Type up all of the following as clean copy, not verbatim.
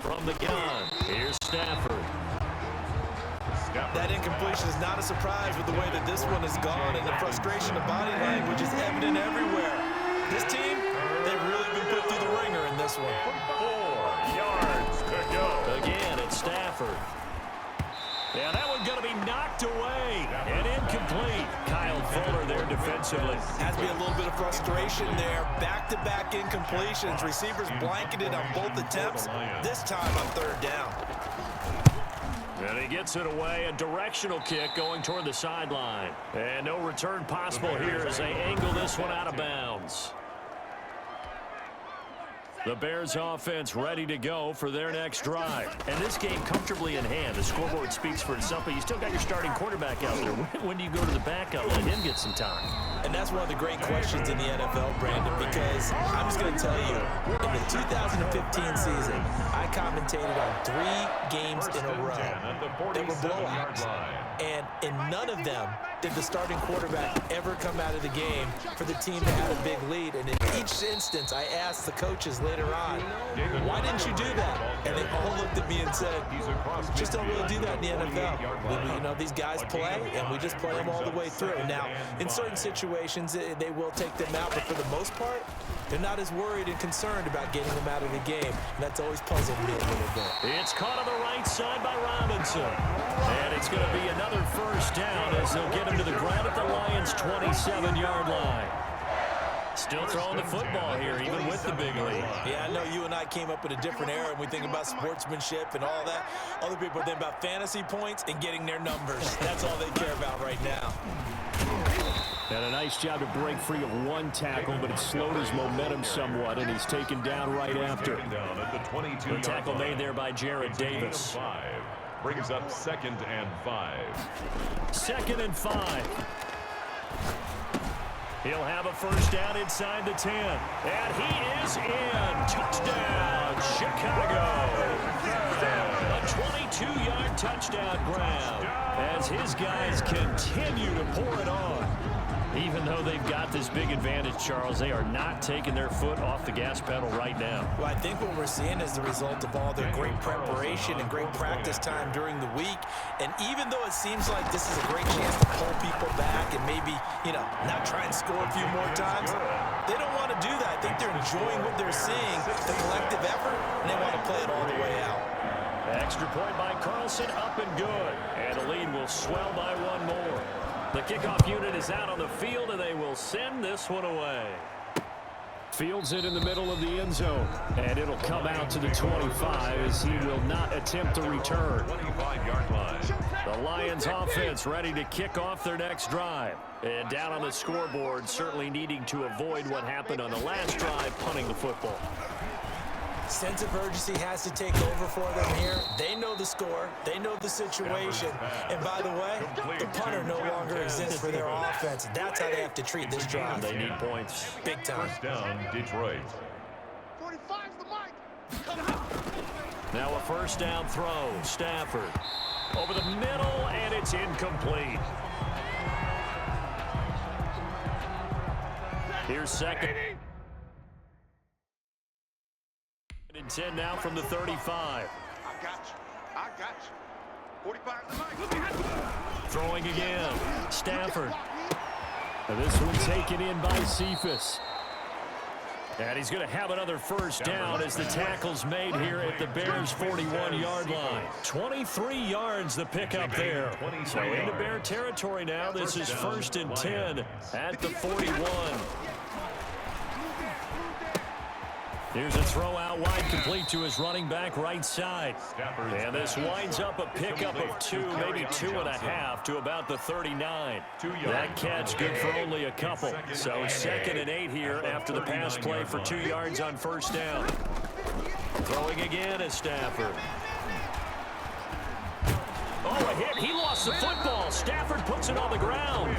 From the gun, here's Stafford. That incompletion is not a surprise with the way that this one has gone, and the frustration of body language is evident everywhere. This team, they've really been put through the ringer in this one. 4 yards to go. Again, it's Stafford. Yeah, that one's going to be knocked away and incomplete. Kyle Fuller there defensively. Has to be a little bit of frustration there. Back-to-back incompletions. Receivers blanketed on both attempts. This time on third down. And he gets it away. A directional kick going toward the sideline. And no return possible here as they angle this one out of bounds. The Bears offense ready to go for their next drive. And this game comfortably in hand. The scoreboard speaks for itself, but you still got your starting quarterback out there. When do you go to the backup and let him get some time? And that's one of the great questions in the NFL, Brandon, because I'm just going to tell you, in the 2015 season, I commentated on 3 games in a row. They were blowouts. And in none of them did the starting quarterback ever come out of the game for the team that had a big lead. And in each instance, I asked the coaches later on, why didn't you do that? And they all looked at me and said, just don't really do that in the NFL. You know, these guys play, and we just play them all the way through. Now, in certain situations, they will take them out, but for the most part, they're not as worried and concerned about getting them out of the game. And that's always puzzled me a little bit. It's caught on the right side by Robinson. And it's going to be another first down as they'll get him to the ground at the Lions' 27-yard line. Still throwing the football here, even with the big lead. Yeah, I know you and I came up in a different era, and we think about sportsmanship and all that. Other people think about fantasy points and getting their numbers. That's all they care about right now. And a nice job to break free of one tackle, but it slowed his momentum somewhat, and he's taken down right after. The tackle made there by Jarrad Davis. Brings up 2nd and 5. 2nd and 5. He'll have a first down inside the 10. And he is in. Touchdown, Chicago. A 22-yard touchdown grab as his guys continue to pour it on. Even though they've got this big advantage, Charles, they are not taking their foot off the gas pedal right now. Well, I think what we're seeing is the result of all their great preparation and great practice time during the week. And even though it seems like this is a great chance to pull people back and maybe, not try and score a few more times, they don't want to do that. I think they're enjoying what they're seeing, the collective effort, and they want to play it all the way out. Extra point by Carlson, up and good. And the lead will swell by one more. The kickoff unit is out on the field, and they will send this one away. Fields it in the middle of the end zone, and it'll come out to the 25 as he will not attempt to return. 25-yard line. The Lions offense ready to kick off their next drive. And down on the scoreboard, certainly needing to avoid what happened on the last drive, punting the football. Sense of urgency has to take over for them here. They know the score. They know the situation. And by the way, the punter no longer exists for their offense. That's how they have to treat this drive. They need points. Big time. First down, Detroit. 45's the mic. Now a first down throw. Stafford over the middle, and it's incomplete. Here's 2nd and 10 now from the 35. I got you. 45's the mic. Throwing again. Stafford. And this one taken in by Cephas. And he's going to have another first down as the tackle's made here at the Bears' 41-yard line. 23 yards the pickup there. So into Bear territory now. This is 1st and 10 at the 41. Here's a throw out wide, complete to his running back right side. And this winds up a pickup of 2, maybe 2.5 to about the 39. That catch good for only a couple. So 2nd and 8 here after the pass play for 2 yards on first down. Throwing again is Stafford. Oh, a hit. He lost the football. Stafford puts it on the ground.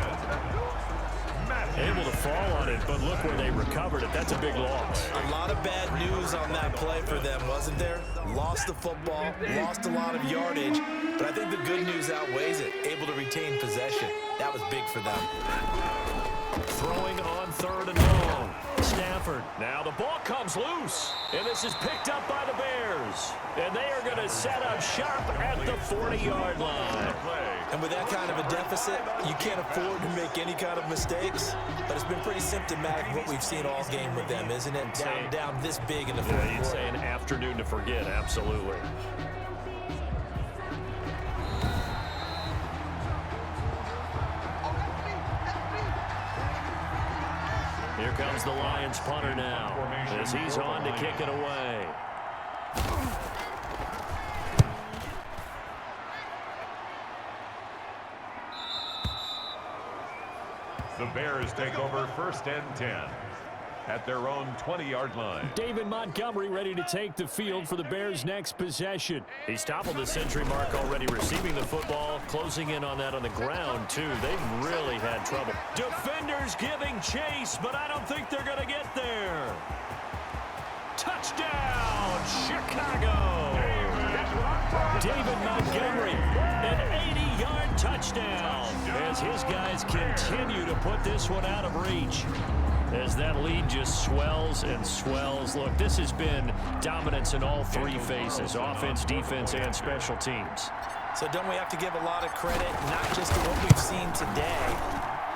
Able to fall on it, but look where they recovered it. That's a big loss. A lot of bad news on that play for them, wasn't there? Lost the football, lost a lot of yardage, but I think the good news outweighs it. Able to retain possession. That was big for them. Throwing on third and long. Stafford. Now the ball comes loose. And this is picked up by the Bears. And they are going to set up shop at the 40-yard line. And with that kind of a deficit, you can't afford to make any kind of mistakes. But it's been pretty symptomatic of what we've seen all game with them, isn't it? Down this big in the fourth quarter. You'd say an afternoon to forget, absolutely. Here comes the Lions punter now as he's on to kick it away. The Bears take over 1st and 10 at their own 20-yard line. David Montgomery ready to take the field for the Bears' next possession. He's toppled the century mark already receiving the football, closing in on that on the ground, too. They've really had trouble. Defenders giving chase, but I don't think they're going to get there. Touchdown, Chicago! David Montgomery, an 80-yard touchdown as his guys continue to put this one out of reach. As that lead just swells and swells. Look, this has been dominance in all three phases, offense, defense, and special teams. So don't we have to give a lot of credit, not just to what we've seen today,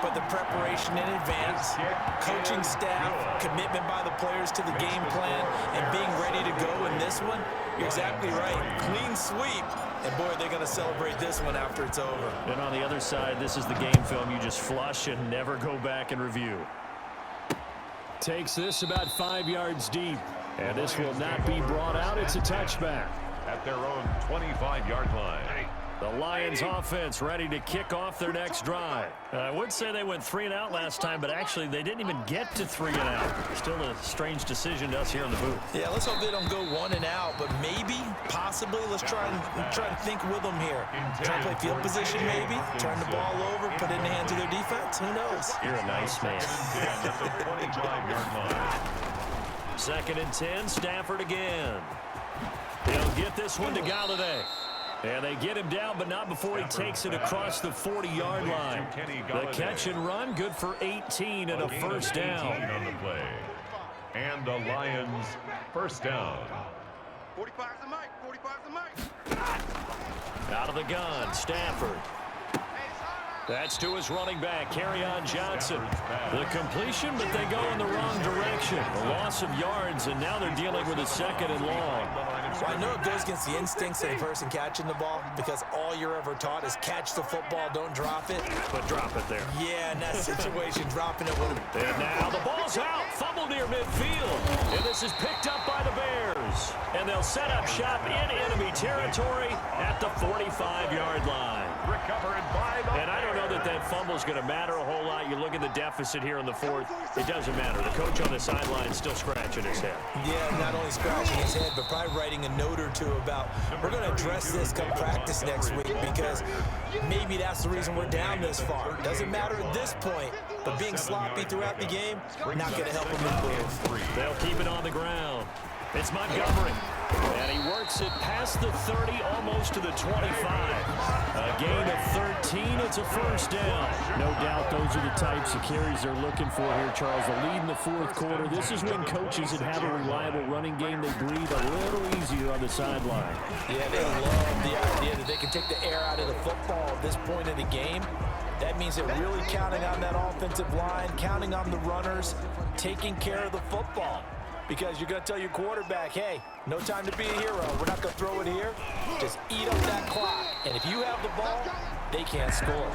but the preparation in advance, coaching staff, commitment by the players to the game plan, and being ready to go in this one? You're exactly right. Clean sweep. And, boy, they're going to celebrate this one after it's over. And on the other side, this is the game film you just flush and never go back and review. Takes this about 5 yards deep. And this will not be brought out. It's a touchback. At their own 25-yard line. The Lions offense ready to kick off their next drive. I would say they went 3 and out last time, but actually they didn't even get to 3 and out. Still a strange decision to us here in the booth. Yeah, let's hope they don't go 1 and out, but maybe, possibly, let's try and think with them here. Try to play field position maybe, turn the ball over, put it in the hands of their defense. Who knows? You're a nice man. At the 25-yard line. 2nd and 10, Stafford again. He'll get this one to Galladay. And they get him down, but not before he takes it across the 40-yard line. The catch and run, good for 18 and a first down. On the play. And the Lions first down. 45's the mic. 45's the mic. Out of the gun, Stafford. That's to his running back, Kerryon Johnson. The completion, but they go in the wrong direction. A loss of yards, and now they're dealing with a 2nd and long. Well, I know it goes against the instincts of the person catching the ball because all you're ever taught is catch the football, don't drop it. But drop it there. Yeah, in that situation, dropping it would have... And now the ball's out, fumble near midfield. And this is picked up by the Bears. And they'll set up shop in enemy territory at the 45-yard line. Recovered by the And I don't know that that fumble is going to matter a whole lot. You look at the deficit here in the 4th. It doesn't matter. The coach on the sideline is still scratching his head. Yeah, not only scratching his head, but probably writing a note or two about we're going to address this come practice next week because maybe that's the reason we're down this far. Doesn't matter at this point, but being sloppy throughout the game, not going to help him improve. They'll keep it on the ground. It's Montgomery. And he works it past the 30, almost to the 25. A gain of 13, it's a first down. No doubt those are the types of carries they're looking for here, Charles. The lead in the 4th quarter. This is when coaches that have a reliable running game, they breathe a little easier on the sideline. Yeah, they love the idea that they can take the air out of the football at this point in the game. That means they're really counting on that offensive line, counting on the runners, taking care of the football. Because you're going to tell your quarterback, hey, no time to be a hero. We're not going to throw it here. Just eat up that clock. And if you have the ball, they can't score.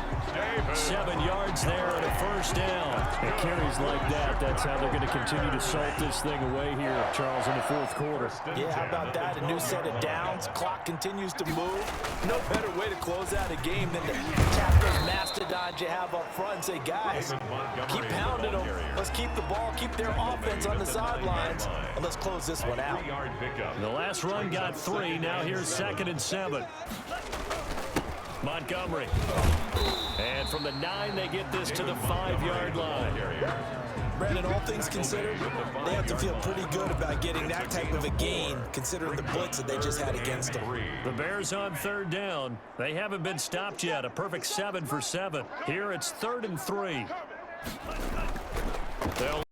7 yards there and a first down. And carries like that, that's how they're going to continue to salt this thing away here, Charles, in the 4th quarter. Yeah, how about that? A new set of downs. Clock continues to move. No better way to close out a game than to tap those mastodons you have up front and say, guys, keep pounding them. Let's keep the ball, keep their offense on the sidelines, and let's close this one out. The last run got 3. Now here's 2nd and 7. Montgomery. And from the 9, they get this to the 5-yard line. Brandon, all things considered, they have to feel pretty good about getting that type of a gain, considering the blitz that they just had against them. The Bears on 3rd down. They haven't been stopped yet. A perfect 7 for 7. Here it's 3rd and 3. They'll